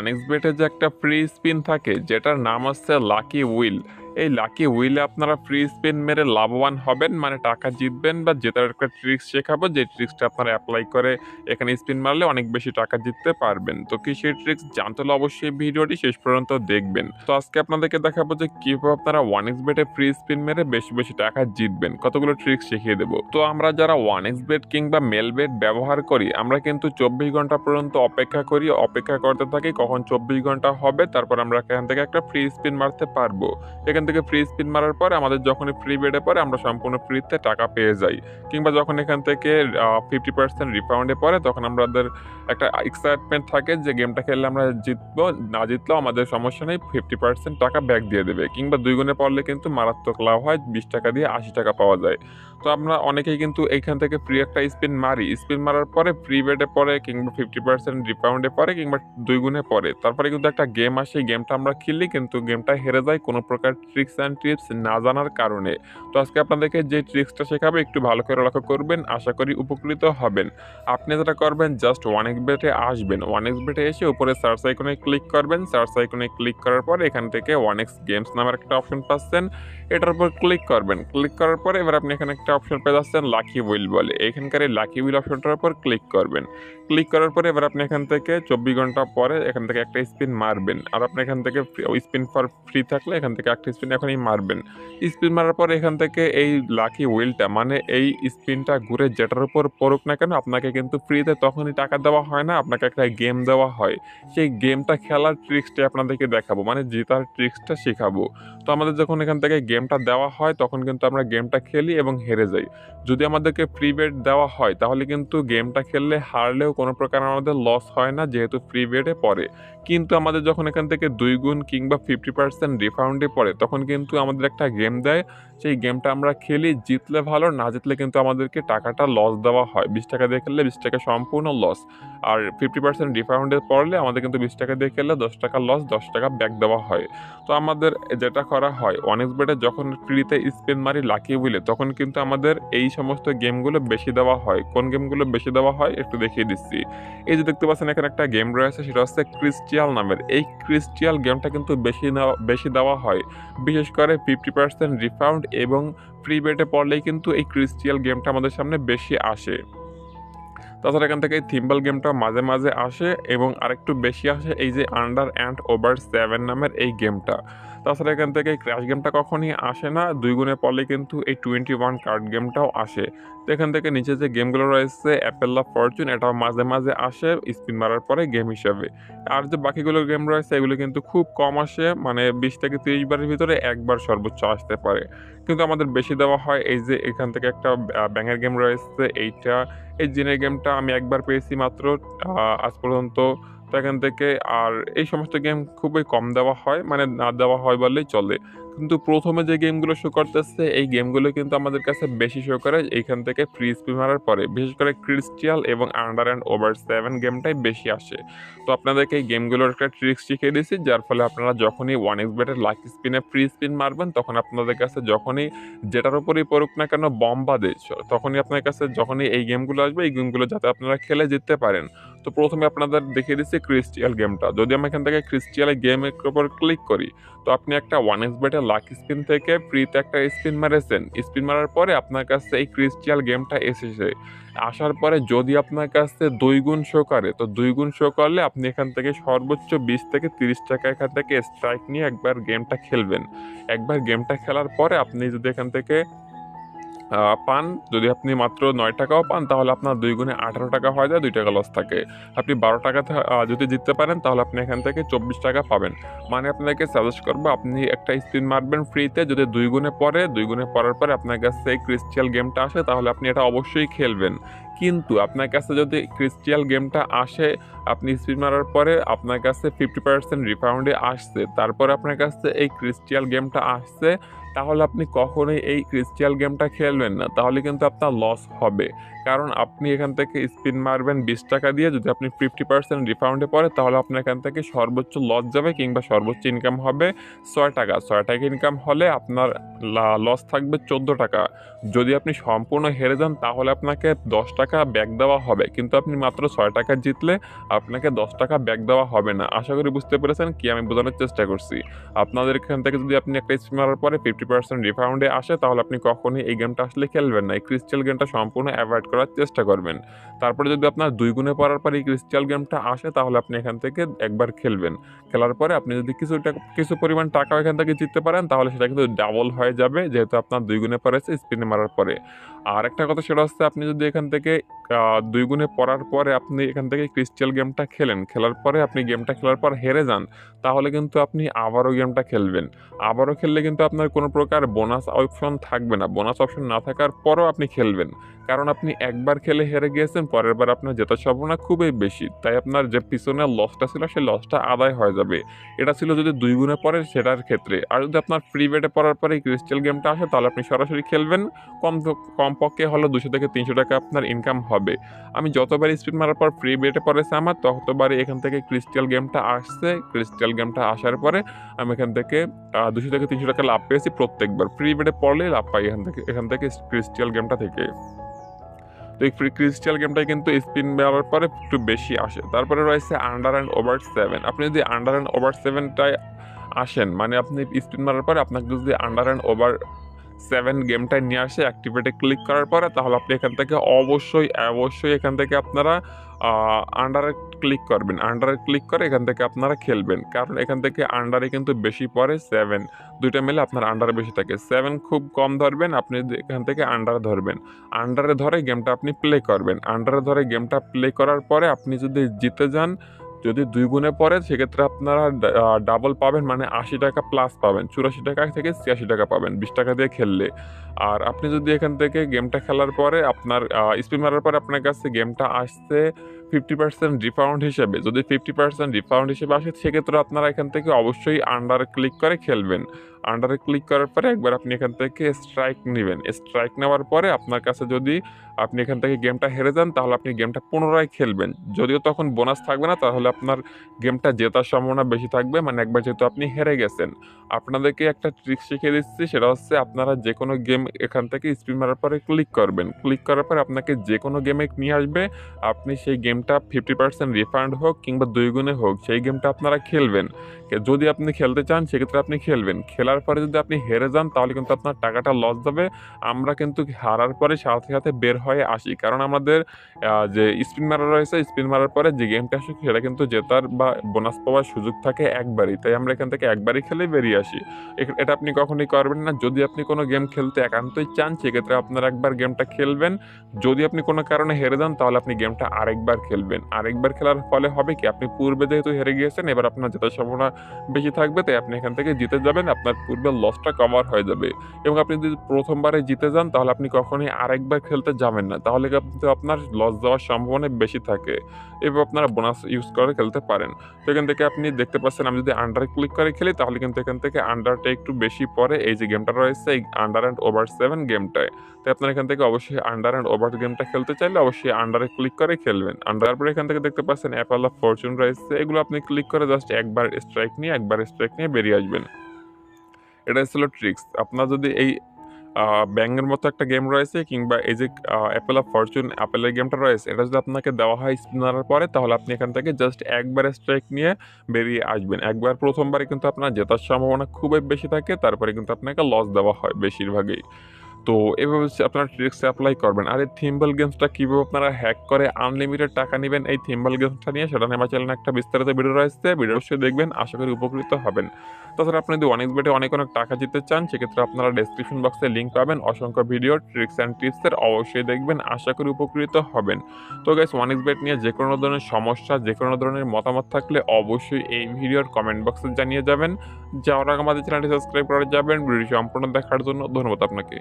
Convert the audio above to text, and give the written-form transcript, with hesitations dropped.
ওয়ানএক্সবেটে যে একটা free spin থাকে যেটার নাম হচ্ছে লাকি হুইল। এই লাকি হুইলে আপনারা ফ্রি স্পিন মেরে লাভবান হবেন, মানে টাকা জিতবেন বা জেতার একটা ট্রিক্স শেখাবো, যে ট্রিক্সটা আপনারা অ্যাপ্লাই করে এখানে স্পিন মারলে অনেক বেশি টাকা জিততে পারবেন। তো কি সেই ট্রিক্স জানতে হলে অবশ্যই ভিডিওটি শেষ পর্যন্ত দেখবেন। তো আজকে আপনাদেরকে দেখাবো যে কিভাবে আপনারা ওয়ানএক্সবেটে ফ্রি স্পিন মেরে বেশি বেশি টাকা জিতবেন, কতগুলো ট্রিক্স শিখিয়ে দেবো। তো আমরা যারা ওয়ানএক্সবেট কিংবা মেলবেট ব্যবহার করি, আমরা কিন্তু 24 ঘন্টা পর্যন্ত অপেক্ষা করতে থাকি কখন 24 ঘন্টা হবে, তারপর আমরা এখান থেকে একটা ফ্রি স্পিন মারতে পারবো। এখান থেকে ফ্রি স্পিন মারার পরে আমাদের যখনই ফ্রি বেডে পরে আমরা সম্পূর্ণ ফ্রিতে টাকা পেয়ে যাই, কিংবা যখন এখান থেকে 50% রিফান্ডে পরে তখন আমাদের একটা এক্সাইটমেন্ট থাকে যে গেমটা খেললে আমরা জিতবো, না জিতলেও আমাদের সমস্যা নেই, 50% টাকা ব্যাক দিয়ে দেবে। কিংবা 2 গুণে পড়লে কিন্তু মারাত্মক লাভ হয়, 20 টাকা দিয়ে 80 টাকা পাওয়া যায়। তো আমরা অনেকেই কিন্তু এইখান থেকে ফ্রি একটা স্পিন মারি, স্পিন মারার পরে ফ্রি বেডে পরে কিংবা 50% রিফান্ডে পরে কিংবা 2 গুণে পরে, তারপরে কিন্তু একটা গেম আসে, গেমটা আমরা খেলি কিন্তু গেমটা হেরে যায় কোনো প্রকার ট্রিক্স অ্যান্ড টিপস না জানার কারণে। তো আজকে আপনাদেরকে যে ট্রিক্সটা শেখাবো একটু ভালো করে লক্ষ্য করবেন, আশা করি উপকৃত হবেন। আপনি যেটা করবেন জাস্ট ওয়ানএক্সবেটে আসবেন, ওয়ানএক্সবেটে এসে উপরে সার্চ আইকনে ক্লিক করবেন, সার্চ আইকনে ক্লিক করার পর এখান থেকে ওয়ানএক্স গেমস নামের একটা অপশন পাচ্ছেন, এটার উপর ক্লিক করবেন। ক্লিক করার পরে এবার আপনি এখানে একটা অপশন পেয়ে যাচ্ছেন লাকি হুইল বলে, এখানকার এই লাকি হুইল অপশনটার উপর ক্লিক করবেন। ক্লিক করার পরে এবার আপনি এখান থেকে 24 ঘন্টা পরে এখান থেকে একটা স্পিন মারবেন, আর আপনি এখান থেকে স্পিন ফর ফ্রি থাকলে এখান থেকে একটা স্পিন এখনই মারবেন। স্পিন মারার পর এখান থেকে এই লাকি হুইলটা মানে এই স্পিনটা ঘুরে যেটার উপর পড়ুক না কেন আপনাকে কিন্তু ফ্রিতে তখনই টাকা দেওয়া হয় না, আপনাকে একটা গেম দেওয়া হয়। সেই গেমটা খেলার ট্রিক্সটা আপনাদেরকে দেখাবো, মানে জেতার ট্রিক্সটা শেখাবো। তো আমাদের যখন এখান থেকে গেমটা দেওয়া হয় তখন কিন্তু আমরা গেমটা খেলি এবং হেরে যাই। যদি আমাদেরকে ফ্রি বেট দেওয়া হয় তাহলে কিন্তু গেমটা খেললে হারলেও কোনো প্রকার আমাদের লস হয় না, যেহেতু ফ্রি বেটে পড়ে। কিন্তু আমাদের যখন এখান থেকে 2 গুণ কিংবা 50% রিফান্ডে পড়ে তখন কিন্তু আমাদের একটা গেম দেয়, সেই গেমটা আমরা খেলি, জিতলে ভালো, না জিতলে কিন্তু আমাদেরকে টাকাটা লস দেওয়া হয়। 20 টাকা দিয়ে খেললে 20 টাকা সম্পূর্ণ লস, আর 50% রিফান্ডে পড়লে আমাদের কিন্তু 20 টাকা দিয়ে খেললে 10 টাকা লস, 10 টাকা ব্যাক দেওয়া হয়। তো আমাদের যেটা করা হয় ওয়ানএক্সবেটে যখন ফ্রিতে স্পিন মারি লাকি হুইলে তখন কিন্তু আমাদের এই সমস্ত গেমগুলো বেশি দেওয়া হয়। কোন গেমগুলো বেশি দেওয়া হয় একটু দেখিয়ে দিচ্ছি। এই যে দেখতে পাচ্ছেন এখানে একটা গেম রয়েছে, সেটা হচ্ছে ক্রিস্টিয়াল নামের। এই ক্রিস্টিয়াল গেমটা কিন্তু বেশি দেওয়া হয়, বিশেষ করে 50% রিফান্ড এবং ফ্রি বেটে পড়লেই কিন্তু এই ক্রিস্টিয়াল গেমটা আমাদের সামনে বেশি আসে। তাছাড়া এখান থেকে এই থিম্বল গেমটা মাঝে মাঝে আসে এবং আরেকটু বেশি আসে এই যে আন্ডার অ্যান্ড ওভার 7 নামের এই গেমটা। তাছাড়া এখান থেকে এই ক্র্যাশ গেমটা কখনই আসে না, 2 গুণে পড়লে কিন্তু এই 21 কার্ড গেমটাও আসে। তো এখান থেকে নিচে যে গেমগুলো রয়েছে অ্যাপেল অফ ফরচুন, এটাও মাঝে মাঝে আসে স্পিন মারার পরে গেম হিসাবে। আর যে বাকিগুলো গেম রয়েছে এগুলো কিন্তু খুব কম আসে, মানে 20 থেকে 30 বারের ভিতরে একবার সর্বোচ্চ আসতে পারে। কিন্তু আমাদের বেশি দেওয়া হয় এই যে এখান থেকে একটা ব্যাঙের গেম রয়েছে এইটা, এই জিনের গেমটা আমি একবার পেয়েছি মাত্র আজ পর্যন্ত। তো এখান থেকে আর এই সমস্ত গেম খুবই কম দেওয়া হয়, মানে না দেওয়া হয় বললেই চলে। কিন্তু প্রথমে যে গেমগুলো শো করতেছে এই গেমগুলো কিন্তু আমাদের কাছে বেশি শো করে এইখান থেকে ফ্রি স্পিন মারার পরে, বিশেষ করে ক্রিস্টিয়াল এবং আন্ডার অ্যান্ড ওভার 7 গেমটাই বেশি আসে। তো আপনাদেরকে এই গেমগুলোর একটা ট্রিক্স শিখিয়ে দিয়েছি, যার ফলে আপনারা যখনই ওয়ানএক্সবেটের লাকি স্পিনে ফ্রি স্পিন মারবেন তখন আপনাদের কাছে যখনই যেটার উপরেই পড়ুক না কেন বম বাদে তখনই আপনার কাছে যখনই এই গেমগুলো আসবে এই গেমগুলো যাতে আপনারা খেলে জিততে পারেন। তো প্রথমে আপনাদের দেখিয়ে দিচ্ছি ক্রিস্টিয়াল গেমটা। যদি আমি এখান থেকে ক্রিস্টিয়ালের গেমের উপর ক্লিক করি তো আপনি একটা ওয়ানএক্সবেটের লাকি স্পিন থেকে ফ্রিতে একটা স্পিন মারেছেন, স্পিন মারার পরে আপনার কাছে এই ক্রিস্টিয়াল গেমটা এসেছে। আসার পরে যদি আপনার কাছে 2 গুণ শো করে তো 2 গুণ শো করলে আপনি এখান থেকে সর্বোচ্চ 20 থেকে 30 টাকা এখান থেকে স্ট্রাইক নিয়ে একবার গেমটা খেলবেন। একবার গেমটা খেলার পরে আপনি যদি এখান থেকে পান, যদি আপনি মাত্র 9 টাকাও পান তাহলে আপনার 2 গুণে 18 টাকা হয়ে যায়, 2 টাকা লস থাকে। আপনি 12 টাকাতে যদি জিততে পারেন তাহলে আপনি এখান থেকে 24 টাকা পাবেন। মানে আপনাকে সাজেস্ট করবো আপনি একটা স্পিন মারবেন ফ্রিতে, যদি 2 গুণে পড়ে, 2 গুণে পড়ার পরে আপনার কাছে এই ক্রিস্টিয়াল গেমটা আসে তাহলে আপনি এটা অবশ্যই খেলবেন। কিন্তু আপনার কাছে যদি ক্রিস্টিয়াল গেমটা আসে, আপনি স্পিন মারার পরে আপনার কাছে 50% রিফান্ডে আসছে, তারপরে আপনার কাছে এই ক্রিস্টিয়াল গেমটা আসছে, তাহলে আপনি কখনোই এই ক্রিস্টিয়াল গেমটা খেলবেন না, তাহলে কিন্তু আপনার লস হবে। কারণ আপনি এখান থেকে স্পিন মারবেন 20 টাকা দিয়ে, যদি আপনি 50% রিফান্ডে পড়ে তাহলে আপনার এখান থেকে সর্বোচ্চ লস যাবে কিংবা সর্বোচ্চ ইনকাম হবে 6 টাকা। 6 টাকা ইনকাম হলে আপনার লস থাকবে 14 টাকা। যদি আপনি সম্পূর্ণ হেরে যান তাহলে আপনাকে 10 টাকা ব্যাক দেওয়া হবে, কিন্তু আপনি মাত্র 6 টাকা জিতলে আপনাকে 10 টাকা ব্যাক দেওয়া হবে না। আশা করি বুঝতে পেরেছেন কি আমি বোঝানোর চেষ্টা করছি। আপনাদের এখান থেকে যদি আপনি একটা স্পিন মারার পরে 50% রিফান্ডে আসে, তাহলে আপনি কখনোই এই গেমটা আসলে খেলবেন না। এই ক্রিস্টাল গেমটা সম্পূর্ণ এভয়েড করার চেষ্টা করবেন। তারপরে যদি আপনার 2 গুণে পড়ার পরে এই ক্রিস্টাল গেমটা আসে, তাহলে আপনি এখান থেকে একবার খেলবেন। খেলার পরে আপনি যদি কিছু পরিমাণ টাকা এখান থেকে জিততে পারেন, তাহলে সেটা কিন্তু ডাবল হয়ে যাবে, যেহেতু আপনার 2 গুণে পড়েছে স্পিনে মারার পরে। আর একটা কথা সেটা হচ্ছে, আপনি যদি এখান থেকে 2 গুণে পড়ার পরে আপনি এখান থেকে ক্রিস্টাল গেমটা খেলেন, খেলার পরে আপনি গেমটা খেলার পর হেরে যান, তাহলে কিন্তু আপনি আবারও গেমটা খেলবেন। আবারও খেললে কিন্তু আপনার কোনো প্রকার বোনাস অপশন থাকবে না। বোনাস অপশন না থাকার পরও আপনি খেলবেন। কারণ আপনি একবার খেলে হেরে গিয়েছেন, পরের বার আপনার জেতার সম্ভাবনা খুবই বেশি। তাই আপনার যে পিছনের লসটা ছিল সেই লসটা আদায় হয়ে যাবে। এটা ছিল যদি 2 গুণে পড়ে সেটার ক্ষেত্রে। আর যদি আপনার ফ্রি বেটে পড়ার পরে এই ক্রিস্টাল গেমটা আসে, তাহলে আপনি সরাসরি খেলবেন। কমপক্ষে হলো 200 থেকে 300 টাকা আপনার ইনকাম হবে। আমি যতবার স্পিন মারার পর ফ্রি বেটে পড়েছে আমার, ততবারই এখান থেকে ক্রিস্টাল গেমটা আসছে। ক্রিস্টাল গেমটা আসার পরে আমি এখান থেকে 200 থেকে 300 টাকা লাভ পেয়েছি প্রত্যেকবার। ফ্রি বেটে পড়লেই লাভ পাই এখান থেকে ক্রিস্টাল গেমটা থেকে। তো এই ফ্রি ক্রিস্টাল গেমটাই কিন্তু স্পিন মারার পরে একটু বেশি আসে। তারপরে রয়েছে আন্ডার অ্যান্ড ওভার 7। আপনি যদি আন্ডার অ্যান্ড ওভার 7টায় আসেন, মানে আপনি স্পিন মারার পরে আপনাকে যদি আন্ডার অ্যান্ড ওভার 7 গেমটায় নিয়ে আসে অ্যাক্টিভেটে ক্লিক করার পরে, তাহলে আপনি এখান থেকে অবশ্যই এখান থেকে আপনারা আন্ডারে ক্লিক করবেন। আন্ডারে ক্লিক করে এখান থেকে আপনারা খেলবেন। কারণ এখান থেকে আন্ডারে কিন্তু বেশি পড়ে 7, দুইটা মিলে আপনার আন্ডারে বেশি থাকে। 7 খুব কম ধরবেন, আপনি এখান থেকে আন্ডারে ধরবেন। আন্ডারে ধরে গেমটা আপনি প্লে করবেন। আন্ডারে ধরে গেমটা প্লে করার পরে আপনি যদি জিতে যান, যদি 2 গুণে পড়ে, সেক্ষেত্রে আপনারা ডাবল পাবেন, মানে 80 টাকা প্লাস পাবেন। 84 টাকা থেকে 86 টাকা পাবেন 20 টাকা দিয়ে খেললে। আর আপনি যদি এখান থেকে গেমটা খেলার পরে আপনার স্পিন মারার পরে আপনার কাছে গেমটা আসছে 50% রিফাউন্ড হিসেবে, যদি 50% রিফাউন্ড হিসেবে আসে, সেক্ষেত্রে আপনারা এখান থেকে অবশ্যই আন্ডারে ক্লিক করে খেলবেন। আন্ডারে ক্লিক করার পরে একবার আপনি এখান থেকে স্ট্রাইক নেবেন। স্ট্রাইক নেওয়ার পরে আপনার কাছে যদি আপনি এখান থেকে গেমটা হেরে যান, তাহলে আপনি গেমটা পুনরায় খেলবেন। যদিও তখন বোনাস থাকবে না, তাহলে আপনার গেমটা জেতার সম্ভাবনা বেশি থাকবে, মানে একবার যেহেতু আপনি হেরে গেছেন। আপনাদেরকে একটা ট্রিক শিখিয়ে দিচ্ছি, সেটা হচ্ছে আপনারা যে কোনো গেম এখান থেকে স্পিন মারার পরে ক্লিক করবেন। ক্লিক করার পরে আপনাকে যে কোনো গেমে নিয়ে আসবে, আপনি সেই গেমটা 50% রিফান্ড হোক কিংবা 2 গুণে হোক, সেই গেমটা আপনারা খেলবেন। যদি আপনি খেলতে চান, সেক্ষেত্রে আপনি খেলবেন। খেলার পরে যদি আপনি হেরে যান, তাহলে কিন্তু আপনার টাকাটা লস যাবে। আমরা কিন্তু হারার পরে সাথে সাথে বের হয়ে আসি, কারণ আমাদের যে স্পিন মারা রয়েছে, স্পিন মারার পরে যে গেমটা আসে সেটা কিন্তু জেতার বা বোনাস পাওয়ার সুযোগ থাকে একবারই। তাই আমরা এখান থেকে একবারই খেলেই বেরিয়ে আসি। এটা আপনি কখনোই করবেন না। যদি আপনি কোনো গেম খেলতে একান্তই চান, সেক্ষেত্রে আপনার একবার গেমটা খেলবেন। যদি আপনি কোনো কারণে হেরে যান, তাহলে আপনি গেমটা আরেকবার খেলবেন। আরেকবার খেলার ফলে হবে কি, আপনি পূর্বে যেহেতু হেরে গিয়েছেন, এবার আপনার জেতার সম্ভাবনা বেশি থাকবে, তাই আপনি এখান থেকে জিতে যাবেন। আপনার পূর্বের লসটা কভার হয়ে যাবে। এবং আপনি যদি প্রথমবারে জিতে যান, তাহলে আপনি কখনোই আরেকবার খেলতে যাবেন না, তাহলে কিন্তু আপনার লস যাওয়ার সম্ভাবনা বেশি থাকে। এভাবে আপনারা বোনাস ইউজ করে খেলতে পারেন। তো এখান থেকে আপনি দেখতে পাচ্ছেন, আমি যদি আন্ডারে ক্লিক করে খেলি, তাহলে কিন্তু এখান থেকে আন্ডারটা একটু বেশি পড়ে। এই যে গেমটা রয়েছে, এই আন্ডার অ্যান্ড ওভার 7 গেমটায়। তাই আপনারা এখান থেকে অবশ্যই আন্ডার অ্যান্ড ওভার গেমটা খেলতে চাইলে অবশ্যই আন্ডারে ক্লিক করে খেলবেন। আন্ডার পরে এখান থেকে দেখতে পাচ্ছেন অ্যাপেল অফ ফরচুন রয়েছে, এগুলো আপনি ক্লিক করে জাস্ট একবার স্ট্রাইক নিয়ে বেরিয়ে আসবেন। এটা ছিল ট্রিক্স। আপনার যদি এই ব্যাঙের মতো একটা গেম রয়েছে, কিংবা এই যে অ্যাপেল অফ ফরচুন আপেলের গেমটা রয়েছে, এটা যদি আপনাকে দেওয়া হয় স্পিন মারার পরে, তাহলে আপনি এখান থেকে জাস্ট একবার স্ট্রাইক নিয়ে বেরিয়ে আসবেন। প্রথমবারে কিন্তু আপনার জেতার সম্ভাবনা খুবই বেশি থাকে, তারপরে কিন্তু আপনাকে লস দেওয়া হয় বেশিরভাগই। তো এভাবে হচ্ছে আপনারা ট্রিক্স অ্যাপ্লাই করবেন। আর এই থিম্বল গেমসটা কীভাবে আপনারা হ্যাক করে আনলিমিটেড টাকা নেবেন, এই থিম্বল গেমসটা নিয়ে, সেটা নিয়ে আমার চ্যানেলে একটা বিস্তারিত ভিডিও রয়েছে, ভিডিও অবশ্যই দেখবেন, আশা করি উপকৃত হবেন। তাছাড়া আপনি যদি অনেক বেটে অনেক টাকা জিততে চান, সেক্ষেত্রে আপনারা ডেসক্রিপশন বক্সে লিঙ্ক পাবেন অসংখ্য ভিডিও ট্রিক্স অ্যান্ড টিপসের, অবশ্যই দেখবেন, আশা করি উপকৃত হবেন। তো গাইস, অনেক বেট নিয়ে যে কোনো ধরনের সমস্যা, যে কোনো ধরনের মতামত থাকলে অবশ্যই এই ভিডিওর কমেন্ট বক্সে জানিয়ে যাবেন। যাওয়ার আগে আমাদের চ্যানেলটি সাবস্ক্রাইব করে যাবেন। ভিডিও সম্পূর্ণ দেখার জন্য ধন্যবাদ আপনাকে।